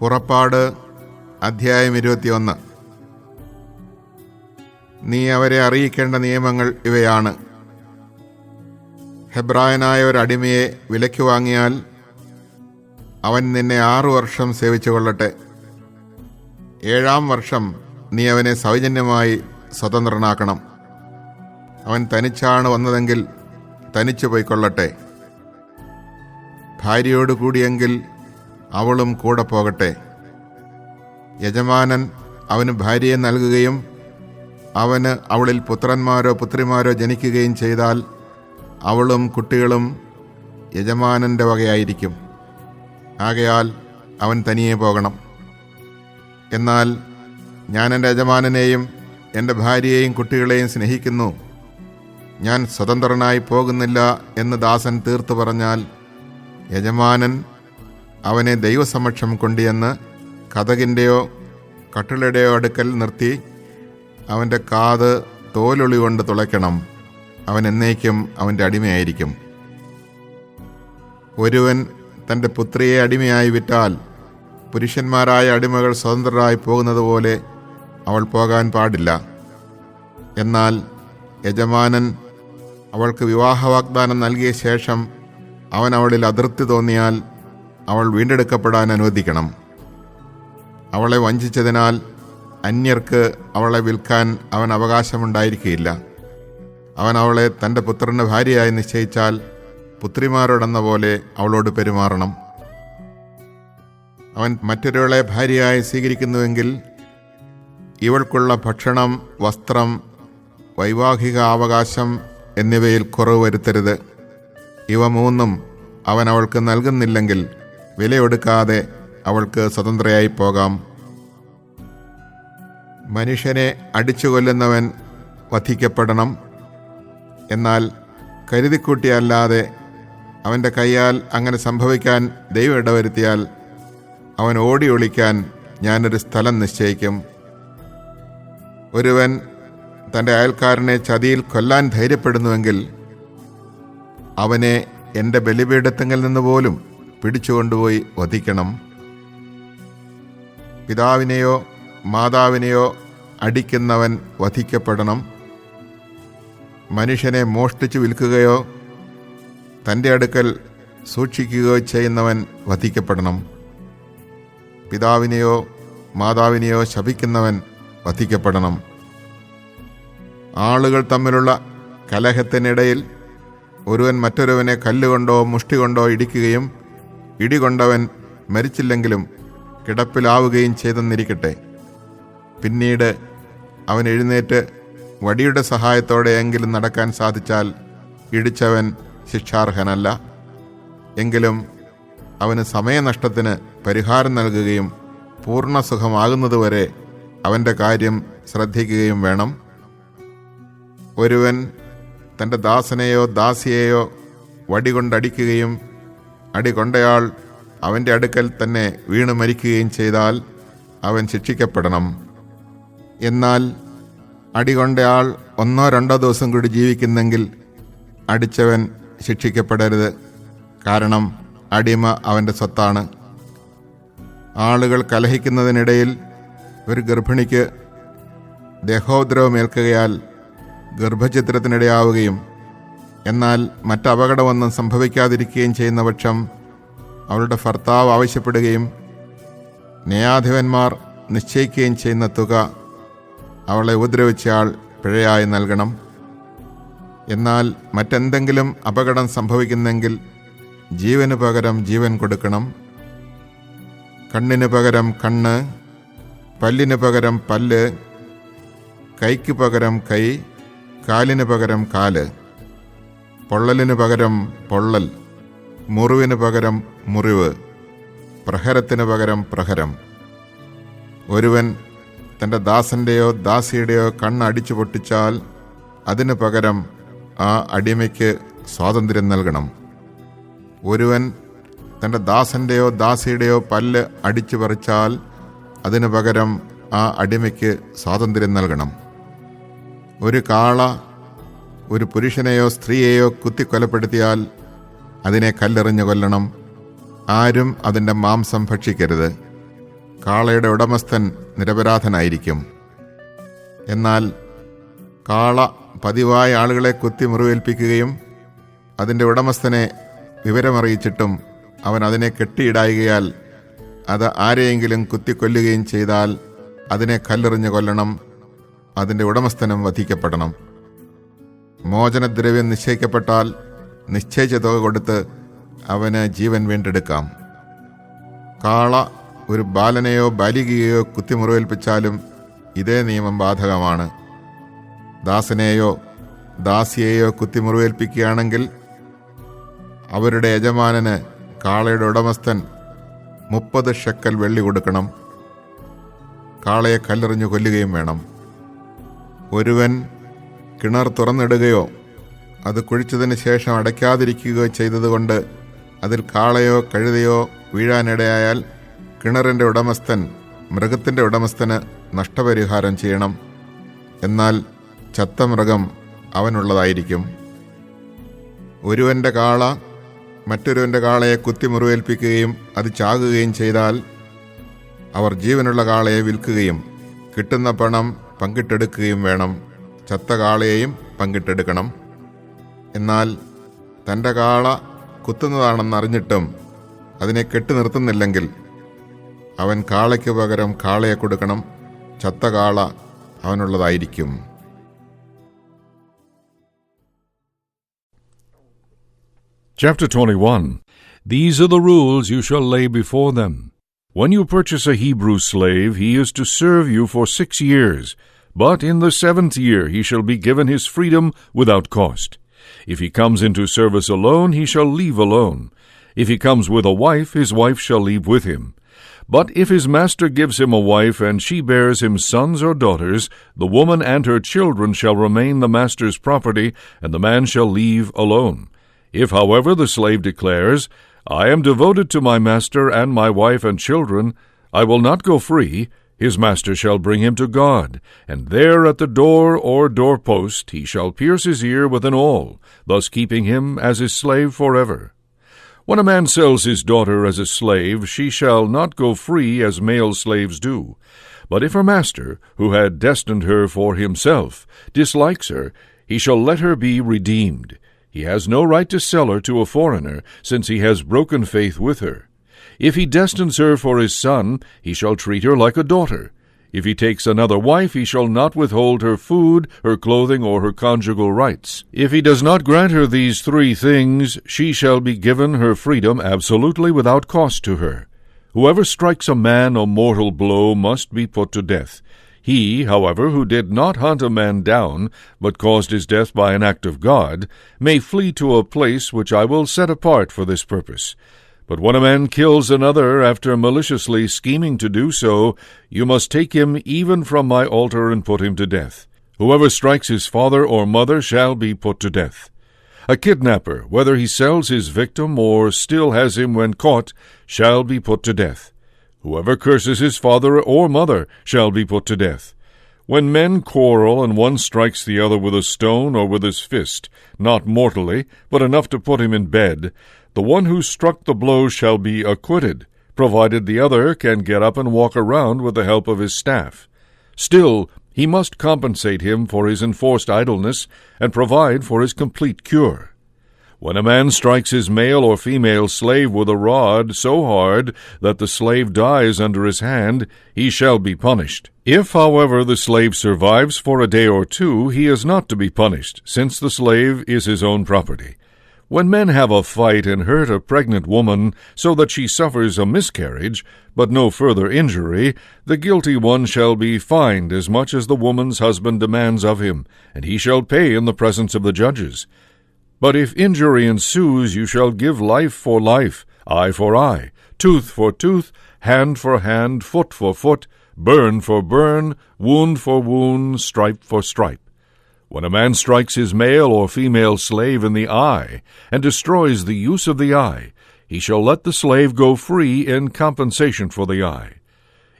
പുറപ്പാട് അധ്യായം 21. നീ അവരെ അറിയിക്കേണ്ട നിയമങ്ങൾ ഇവയാണ്. ഹെബ്രായനായ ഒരടിമയെ വിലയ്ക്ക് വാങ്ങിയാൽ അവൻ നിന്നെ 6 വർഷം സേവിച്ചു കൊള്ളട്ടെ. 7-ാം വർഷം നീ അവനെ സൗജന്യമായി സ്വതന്ത്രനാക്കണം. അവൻ തനിച്ചാണ് വന്നതെങ്കിൽ തനിച്ചു പോയിക്കൊള്ളട്ടെ. ഭാര്യയോട് കൂടിയെങ്കിൽ അവളും കൂടെ പോകട്ടെ. യജമാനൻ അവന് ഭാര്യയെ നൽകുകയും അവന് അവളിൽ പുത്രന്മാരോ പുത്രിമാരോ ജനിക്കുകയും ചെയ്താൽ അവളും കുട്ടികളും യജമാനൻ്റെ വകയായിരിക്കും. ആകയാൽ അവൻ തനിയെ പോകണം. എന്നാൽ ഞാൻ എൻ്റെ യജമാനനെയും എൻ്റെ ഭാര്യയെയും കുട്ടികളെയും സ്നേഹിക്കുന്നു, ഞാൻ സ്വതന്ത്രനായി പോകുന്നില്ല എന്ന് ദാസൻ തീർത്തു പറഞ്ഞാൽ യജമാനൻ അവനെ ദൈവസമക്ഷം കൊണ്ടുവന്ന് കതകിൻ്റെയോ കട്ടിളയുടെയോ അടുക്കൽ നിർത്തി അവൻ്റെ കാത് തോലൊളി കൊണ്ട് തുളയ്ക്കണം. അവൻ എന്നേക്കും അവൻ്റെ അടിമയായിരിക്കും. ഒരുവൻ തൻ്റെ പുത്രിയെ അടിമയായി വിറ്റാൽ പുരുഷന്മാരായ അടിമകൾ സ്വതന്ത്രരായി പോകുന്നത് പോലെ അവൾ പോകാൻ പാടില്ല. എന്നാൽ യജമാനൻ അവൾക്ക് വിവാഹ വാഗ്ദാനം നൽകിയ ശേഷം അവൻ അവളിൽ അതൃപ്തി തോന്നിയാൽ അവൾ വീണ്ടെടുക്കപ്പെടാൻ അനുവദിക്കണം. അവളെ വഞ്ചിച്ചതിനാൽ അന്യർക്ക് അവളെ വിൽക്കാൻ അവൻ അവകാശമുണ്ടായിരിക്കുകയില്ല. അവൻ അവളെ തൻ്റെ പുത്രൻ്റെ ഭാര്യയായി നിശ്ചയിച്ചാൽ പുത്രിമാരോടെന്ന പോലെ അവളോട് പെരുമാറണം. അവൻ മറ്റൊരാളെ ഭാര്യയായി സ്വീകരിക്കുന്നുവെങ്കിൽ ഇവൾക്കുള്ള ഭക്ഷണം, വസ്ത്രം, വൈവാഹിക അവകാശം എന്നിവയിൽ കുറവ് വരുത്തരുത്. ഇവ 3 അവൻ അവൾക്ക് നൽകുന്നില്ലെങ്കിൽ വിലയൊടുക്കാതെ അവൾക്ക് സ്വതന്ത്രയായി പോകാം. മനുഷ്യനെ അടിച്ചു കൊല്ലുന്നവൻ വധിക്കപ്പെടണം. എന്നാൽ കരുതിക്കൂട്ടിയല്ലാതെ അവൻ്റെ കൈയാൽ അങ്ങനെ സംഭവിക്കാൻ ദൈവം ഇടവരുത്തിയാൽ അവൻ ഓടി ഒളിക്കാൻ ഞാനൊരു സ്ഥലം നിശ്ചയിക്കും. ഒരുവൻ തൻ്റെ അയൽക്കാരനെ ചതിയിൽ കൊല്ലാൻ ധൈര്യപ്പെടുന്നുവെങ്കിൽ അവനെ എൻ്റെ ബലിപീഠത്തിങ്കിൽ നിന്ന് പോലും പിടിച്ചുകൊണ്ടുപോയി വധിക്കണം. പിതാവിനെയോ മാതാവിനെയോ അടിക്കുന്നവൻ വധിക്കപ്പെടണം. മനുഷ്യനെ മോഷ്ടിച്ചു വിൽക്കുകയോ തൻ്റെ അടുക്കൽ സൂക്ഷിക്കുകയോ ചെയ്യുന്നവൻ വധിക്കപ്പെടണം. പിതാവിനെയോ മാതാവിനെയോ ശപിക്കുന്നവൻ വധിക്കപ്പെടണം. ആളുകൾ തമ്മിലുള്ള കലഹത്തിനിടയിൽ ഒരുവൻ മറ്റൊരുവനെ കല്ലുകൊണ്ടോ മുഷ്ടി കൊണ്ടോ ഇടിക്കുകയും ഇടികൊണ്ടവൻ മരിച്ചില്ലെങ്കിലും കിടപ്പിലാവുകയും ചെയ്തെന്നിരിക്കട്ടെ. പിന്നീട് അവൻ എഴുന്നേറ്റ് വടിയുടെ സഹായത്തോടെ എങ്കിലും നടക്കാൻ സാധിച്ചാൽ ഇടിച്ചവൻ ശിക്ഷാർഹനല്ല. എങ്കിലും അവന് സമയനഷ്ടത്തിന് പരിഹാരം നൽകുകയും പൂർണ്ണസുഖമാകുന്നതുവരെ അവൻ്റെ കാര്യം ശ്രദ്ധിക്കുകയും വേണം. ഒരുവൻ തൻ്റെ ദാസനെയോ ദാസിയെയോ വടികൊണ്ടടിക്കുകയും അടികൊണ്ടയാൾ അവൻ്റെ അടുക്കൽ തന്നെ വീണു മരിക്കുകയും ചെയ്താൽ അവൻ ശിക്ഷിക്കപ്പെടണം. എന്നാൽ അടികൊണ്ടയാൾ 1-2 ദിവസം കൂടി ജീവിക്കുന്നെങ്കിൽ അടിച്ചവൻ ശിക്ഷിക്കപ്പെടരുത്. കാരണം അടിമ അവൻ്റെ സ്വത്താണ്. ആളുകൾ കലഹിക്കുന്നതിനിടയിൽ ഒരു ഗർഭിണിക്ക് ദേഹോദ്രവമേൽക്കുകയാൽ ഗർഭഛിദ്രത്തിനിടയാവുകയും എന്നാൽ മറ്റപകടമൊന്നും സംഭവിക്കാതിരിക്കുകയും ചെയ്യുന്ന പക്ഷം അവളുടെ ഭർത്താവ് ആവശ്യപ്പെടുകയും ന്യായാധിപന്മാർ നിശ്ചയിക്കുകയും ചെയ്യുന്ന തുക അവളെ ഉപദ്രവിച്ചയാൾ പിഴയായി നൽകണം. എന്നാൽ മറ്റെന്തെങ്കിലും അപകടം സംഭവിക്കുന്നെങ്കിൽ ജീവന് പകരം ജീവൻ കൊടുക്കണം. കണ്ണിന് പകരം കണ്ണ്, പല്ലിന് പകരം പല്ല്, കൈക്ക് പകരം കൈ, കാലിന് പകരം കാല്, പൊള്ളലിന് പകരം പൊള്ളൽ, മുറിവിന് പകരം മുറിവ്, പ്രഹരത്തിന് പകരം പ്രഹരം. ഒരുവൻ തൻ്റെ ദാസൻ്റെയോ ദാസിയുടെയോ കണ്ണ് അടിച്ചു പൊട്ടിച്ചാൽ അതിന് പകരം ആ അടിമയ്ക്ക് സ്വാതന്ത്ര്യം നൽകണം. ഒരുവൻ തൻ്റെ ദാസൻ്റെയോ ദാസിയുടെയോ പല്ല് അടിച്ചു പറിച്ചാൽ അതിന് പകരം ആ അടിമയ്ക്ക് സ്വാതന്ത്ര്യം നൽകണം. ഒരു കാള ഒരു പുരുഷനെയോ സ്ത്രീയെയോ കുത്തിക്കൊലപ്പെടുത്തിയാൽ അതിനെ കല്ലെറിഞ്ഞു കൊല്ലണം. ആരും അതിൻ്റെ മാംസം ഭക്ഷിക്കരുത്. കാളയുടെ ഉടമസ്ഥൻ നിരപരാധനായിരിക്കും. എന്നാൽ കാള പതിവായ ആളുകളെ കുത്തി മുറിവേൽപ്പിക്കുകയും അതിൻ്റെ ഉടമസ്ഥനെ വിവരമറിയിച്ചിട്ടും അവൻ അതിനെ കെട്ടിയിടായികയാൽ അത് ആരെയെങ്കിലും കുത്തിക്കൊല്ലുകയും ചെയ്താൽ അതിനെ കല്ലെറിഞ്ഞ് കൊല്ലണം. അതിൻ്റെ ഉടമസ്ഥനും വധിക്കപ്പെടണം. മോചനദ്രവ്യം നിശ്ചയിക്കപ്പെട്ടാൽ നിശ്ചയിച്ച തുക കൊടുത്ത് അവന് ജീവൻ വീണ്ടെടുക്കാം. കാള ഒരു ബാലനെയോ ബാലികയെയോ കുത്തിമുറിവേൽപ്പിച്ചാലും ഇതേ നിയമം ബാധകമാണ്. ദാസനെയോ ദാസിയെയോ കുത്തിമുറിവേൽപ്പിക്കുകയാണെങ്കിൽ അവരുടെ യജമാനന് കാളയുടെ ഉടമസ്ഥൻ 30 ഷെക്കൽ വെള്ളി കൊടുക്കണം. കാളയെ കല്ലെറിഞ്ഞു കൊല്ലുകയും വേണം. ഒരുവൻ കിണർ തുറന്നിടുകയോ അത് കുഴിച്ചതിന് ശേഷം അടയ്ക്കാതിരിക്കുകയോ ചെയ്തതുകൊണ്ട് അതിൽ കാളയോ കഴുതയോ വീഴാനിടയായാൽ കിണറിൻ്റെ ഉടമസ്ഥൻ മൃഗത്തിൻ്റെ ഉടമസ്ഥന് നഷ്ടപരിഹാരം ചെയ്യണം. എന്നാൽ ചത്ത മൃഗം അവനുള്ളതായിരിക്കും. ഒരുവൻ്റെ കാള മറ്റൊരുവൻ്റെ കാളയെ കുത്തിമുറിവേൽപ്പിക്കുകയും അത് ചാകുകയും ചെയ്താൽ അവർ ജീവനുള്ള കാളയെ വിൽക്കുകയും കിട്ടുന്ന പണം പങ്കിട്ടെടുക്കുകയും വേണം. ചത്ത കാളയെയും പങ്കിട്ടെടുക്കണം. എന്നാൽ തൻ്റെ കാള കുത്തുന്നതാണെന്നറിഞ്ഞിട്ടും അതിനെ കെട്ടി നിർത്തുന്നില്ലെങ്കിൽ അവൻ കാളയ്ക്ക് പകരം കാളയെ കൊടുക്കണം. ചത്ത കാള അവനുള്ളതായിരിക്കും. Chapter 21. These are the rules you shall lay before them. When you purchase a Hebrew slave, he is to serve you for 6 years, but in the 7th year he shall be given his freedom without cost. If he comes into service alone, he shall leave alone. If he comes with a wife, his wife shall leave with him. But if his master gives him a wife, and she bears him sons or daughters, the woman and her children shall remain the master's property, and the man shall leave alone. If, however, the slave declares, I am devoted to my master and my wife and children, I will not go free, his master shall bring him to God, and there at the door or doorpost he shall pierce his ear with an awl, thus keeping him as his slave forever. When a man sells his daughter as a slave, she shall not go free as male slaves do. But if her master, who had destined her for himself, dislikes her, he shall let her be redeemed. He has no right to sell her to a foreigner, since he has broken faith with her. If he destines her for his son, he shall treat her like a daughter. If he takes another wife, he shall not withhold her food, her clothing, or her conjugal rights. If he does not grant her these 3 things, she shall be given her freedom absolutely without cost to her. Whoever strikes a man a mortal blow must be put to death. He, however, who did not hunt a man down, but caused his death by an act of God, may flee to a place which I will set apart for this purpose. But when a man kills another after maliciously scheming to do so, you must take him even from my altar and put him to death. Whoever strikes his father or mother shall be put to death. A kidnapper, whether he sells his victim or still has him when caught, shall be put to death. Whoever curses his father or mother shall be put to death. When men quarrel and one strikes the other with a stone or with his fist, not mortally, but enough to put him in bed, the one who struck the blow shall be acquitted, provided the other can get up and walk around with the help of his staff. Still, he must compensate him for his enforced idleness and provide for his complete cure. When a man strikes his male or female slave with a rod so hard that the slave dies under his hand, he shall be punished. If, however, the slave survives for a day or 2, he is not to be punished, since the slave is his own property. When men have a fight and hurt a pregnant woman so that she suffers a miscarriage, but no further injury, the guilty one shall be fined as much as the woman's husband demands of him, and he shall pay in the presence of the judges. But if injury ensues, you shall give life for life, eye for eye, tooth for tooth, hand for hand, foot for foot, burn for burn, wound for wound, stripe for stripe. When a man strikes his male or female slave in the eye, and destroys the use of the eye, he shall let the slave go free in compensation for the eye.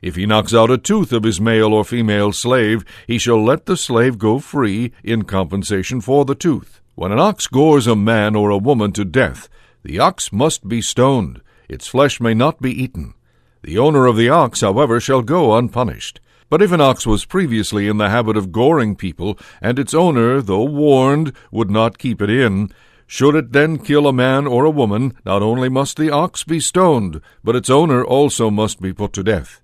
If he knocks out a tooth of his male or female slave, he shall let the slave go free in compensation for the tooth. When an ox gores a man or a woman to death, the ox must be stoned. Its flesh may not be eaten. The owner of the ox, however, shall go unpunished. But if an ox was previously in the habit of goring people, and its owner, though warned, would not keep it in, should it then kill a man or a woman, not only must the ox be stoned, but its owner also must be put to death.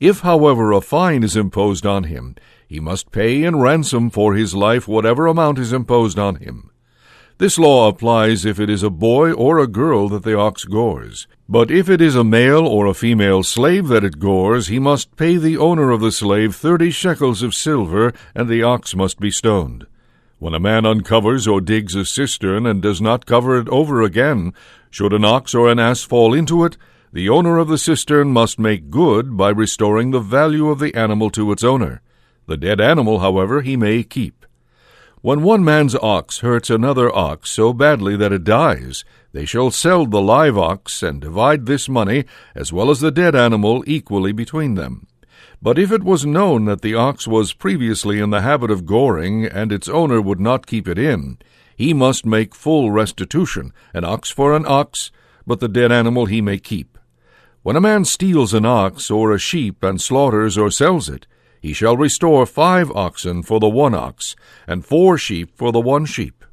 If, however, a fine is imposed on him, he must pay in ransom for his life whatever amount is imposed on him. This law applies if it is a boy or a girl that the ox gores. But if it is a male or a female slave that it gores, he must pay the owner of the slave 30 shekels of silver, and the ox must be stoned. When a man uncovers or digs a cistern and does not cover it over again, should an ox or an ass fall into it, the owner of the cistern must make good by restoring the value of the animal to its owner. The dead animal, however, he may keep. When one man's ox hurts another ox so badly that it dies, they shall sell the live ox and divide this money, as well as the dead animal, equally between them. But if it was known that the ox was previously in the habit of goring, and its owner would not keep it in, he must make full restitution, an ox for an ox, but the dead animal he may keep. When a man steals an ox or a sheep and slaughters or sells it, he shall restore 5 oxen for the 1 ox, and 4 sheep for the 1 sheep.